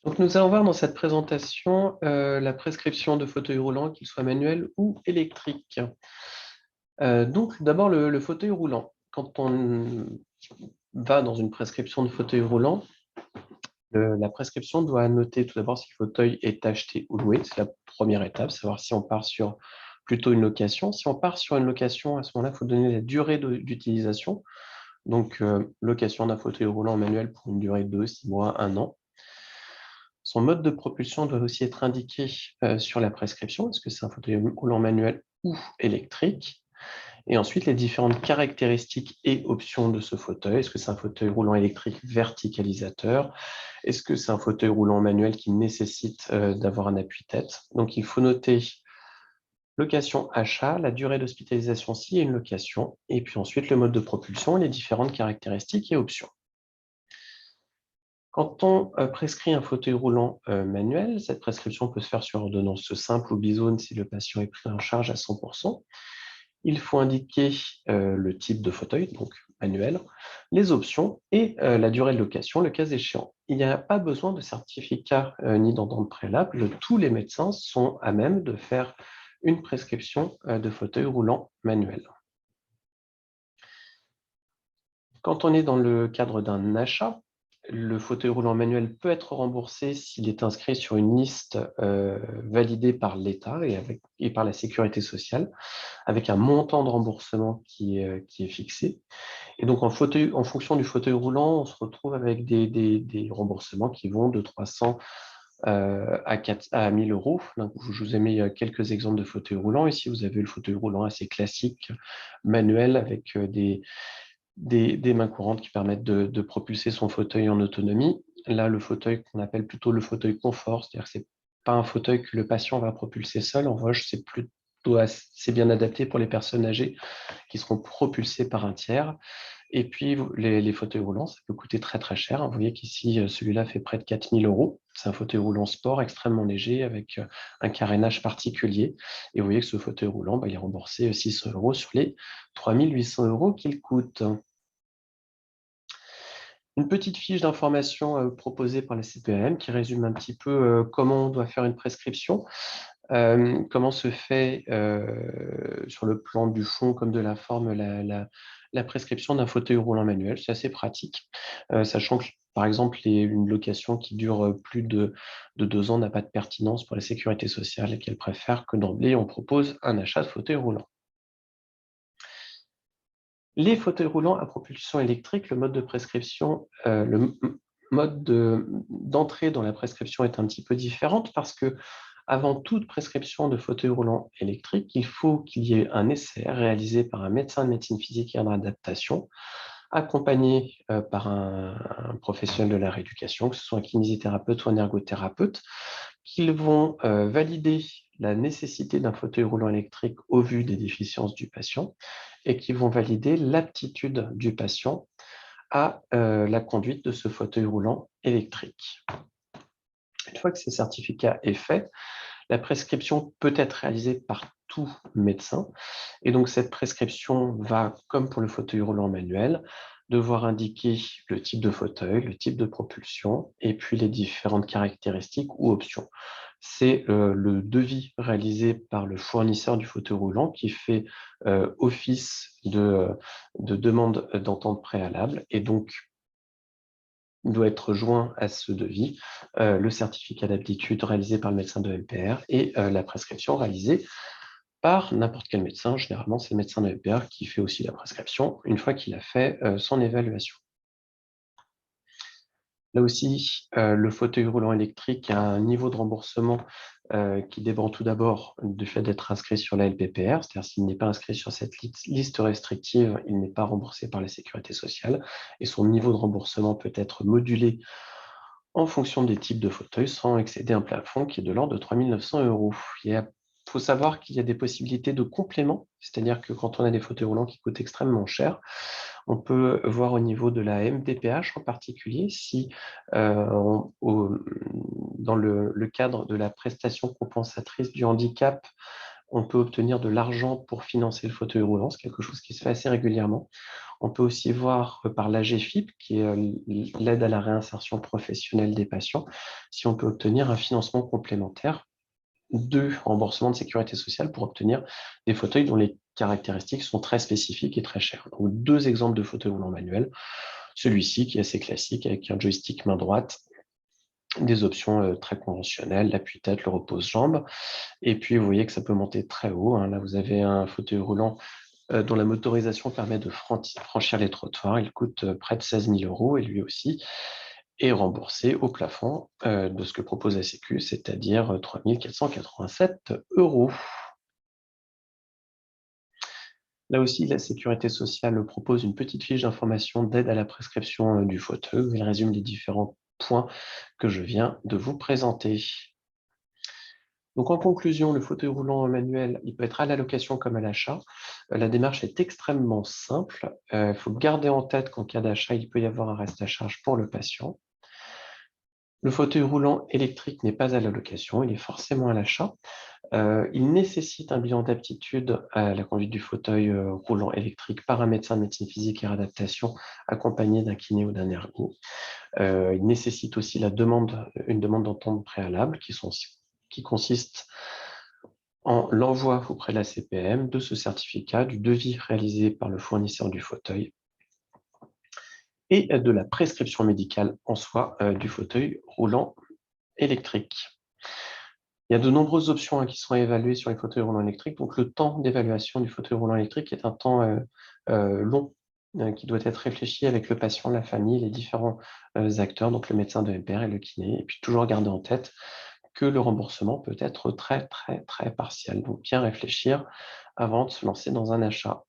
Donc, nous allons voir dans cette présentation la prescription de fauteuil roulant, qu'il soit manuel ou électrique. Donc, d'abord, le fauteuil roulant. Quand on va dans une prescription de fauteuil roulant, la prescription doit noter tout d'abord si le fauteuil est acheté ou loué. C'est la première étape, savoir si on part sur plutôt une location. Si on part sur une location, à ce moment-là, il faut donner la durée d'utilisation. Donc, location d'un fauteuil roulant manuel pour une durée de 6 mois, 1 an. Son mode de propulsion doit aussi être indiqué sur la prescription. Est-ce que c'est un fauteuil roulant manuel ou électrique? Et ensuite, les différentes caractéristiques et options de ce fauteuil. Est-ce que c'est un fauteuil roulant électrique verticalisateur? Est-ce que c'est un fauteuil roulant manuel qui nécessite d'avoir un appui-tête? Donc, il faut noter location achat, la durée d'hospitalisation s'il y a une location, et puis ensuite le mode de propulsion, les différentes caractéristiques et options. Quand on prescrit un fauteuil roulant manuel, cette prescription peut se faire sur ordonnance simple ou bisone si le patient est pris en charge à 100%. Il faut indiquer le type de fauteuil, donc manuel, les options et la durée de location, le cas échéant. Il n'y a pas besoin de certificat ni d'entente préalable. Tous les médecins sont à même de faire une prescription de fauteuil roulant manuel. Quand on est dans le cadre d'un achat, le fauteuil roulant manuel peut être remboursé s'il est inscrit sur une liste validée par l'État et par la sécurité sociale, avec un montant de remboursement qui est fixé. Et donc, en fonction du fauteuil roulant, on se retrouve avec des remboursements qui vont de 300 à 1000 euros. Donc, je vous ai mis quelques exemples de fauteuils roulants. Ici, vous avez le fauteuil roulant assez classique, manuel, avec des mains courantes qui permettent de propulser son fauteuil en autonomie. Là, le fauteuil qu'on appelle plutôt le fauteuil confort, c'est-à-dire que ce n'est pas un fauteuil que le patient va propulser seul. En revanche, c'est plutôt assez bien adapté pour les personnes âgées qui seront propulsées par un tiers. Et puis, les fauteuils roulants, ça peut coûter très très cher. Vous voyez qu'ici, celui-là fait près de 4000 euros. C'est un fauteuil roulant sport extrêmement léger avec un carénage particulier. Et vous voyez que ce fauteuil roulant, il est remboursé 600 euros sur les 3800 euros qu'il coûte. Une petite fiche d'information proposée par la CPAM qui résume un petit peu comment on doit faire une prescription, comment se fait sur le plan du fond comme de la forme la prescription d'un fauteuil roulant manuel. C'est assez pratique, sachant que par exemple une location qui dure plus de 2 ans n'a pas de pertinence pour la sécurité sociale et qu'elle préfère que d'emblée on propose un achat de fauteuil roulant. Les fauteuils roulants à propulsion électrique, le mode de prescription, mode d'entrée dans la prescription est un petit peu différente parce que avant toute prescription de fauteuil roulant électrique, il faut qu'il y ait un essai réalisé par un médecin de médecine physique et en adaptation, accompagné par un professionnel de la rééducation, que ce soit un kinésithérapeute ou un ergothérapeute, qu'ils vont valider la nécessité d'un fauteuil roulant électrique au vu des déficiences du patient et qui vont valider l'aptitude du patient à la conduite de ce fauteuil roulant électrique. Une fois que ce certificat est fait, la prescription peut être réalisée par tout médecin. Et donc, cette prescription va, comme pour le fauteuil roulant manuel, devoir indiquer le type de fauteuil, le type de propulsion et puis les différentes caractéristiques ou options. C'est le devis réalisé par le fournisseur du fauteuil roulant qui fait office de demande d'entente préalable et donc doit être joint à ce devis le certificat d'aptitude réalisé par le médecin de MPR et la prescription réalisée par n'importe quel médecin. Généralement, c'est le médecin de MPR qui fait aussi la prescription une fois qu'il a fait son évaluation. Là aussi, le fauteuil roulant électrique a un niveau de remboursement qui dépend tout d'abord du fait d'être inscrit sur la LPPR, c'est-à-dire s'il n'est pas inscrit sur cette liste restrictive, il n'est pas remboursé par la sécurité sociale et son niveau de remboursement peut être modulé en fonction des types de fauteuils sans excéder un plafond qui est de l'ordre de 3 900 euros. Il faut savoir qu'il y a des possibilités de complément, c'est-à-dire que quand on a des fauteuils roulants qui coûtent extrêmement cher, on peut voir au niveau de la MDPH en particulier si dans le cadre de la prestation compensatrice du handicap, On peut obtenir de l'argent pour financer le fauteuil roulant, c'est quelque chose qui se fait assez régulièrement. On peut aussi voir par l'AGFIP, qui est l'aide à la réinsertion professionnelle des patients, si on peut obtenir un financement complémentaire de remboursement de sécurité sociale pour obtenir des fauteuils dont les caractéristiques sont très spécifiques et très chères. Donc, deux exemples de fauteuils roulants manuels. Celui-ci qui est assez classique avec un joystick main droite, des options très conventionnelles, l'appui-tête, le repose-jambe. Et puis, vous voyez que ça peut monter très haut, hein. Là, vous avez un fauteuil roulant dont la motorisation permet de franchir les trottoirs. Il coûte près de 16 000 € et lui aussi est remboursé au plafond de ce que propose la Sécu, c'est-à-dire 3 487 €. Là aussi, la sécurité sociale propose une petite fiche d'information d'aide à la prescription du fauteuil, où il résume les différents points que je viens de vous présenter. Donc en conclusion, le fauteuil roulant manuel, il peut être à la location comme à l'achat. La démarche est extrêmement simple. Il faut garder en tête qu'en cas d'achat, il peut y avoir un reste à charge pour le patient. Le fauteuil roulant électrique n'est pas à la location, il est forcément à l'achat. Il nécessite un bilan d'aptitude à la conduite du fauteuil roulant électrique par un médecin de médecine physique et réadaptation accompagné d'un kiné ou d'un ergo. Il nécessite aussi une demande d'entente préalable qui consiste en l'envoi auprès de la CPM de ce certificat, du devis réalisé par le fournisseur du fauteuil et de la prescription médicale en soi du fauteuil roulant électrique. Il y a de nombreuses options qui sont évaluées sur les fauteuils roulants électriques. Donc, le temps d'évaluation du fauteuil roulant électrique est un temps long qui doit être réfléchi avec le patient, la famille, les différents acteurs, donc le médecin de MPR et le kiné. Et puis, toujours garder en tête que le remboursement peut être très, très, très partiel. Donc, bien réfléchir avant de se lancer dans un achat.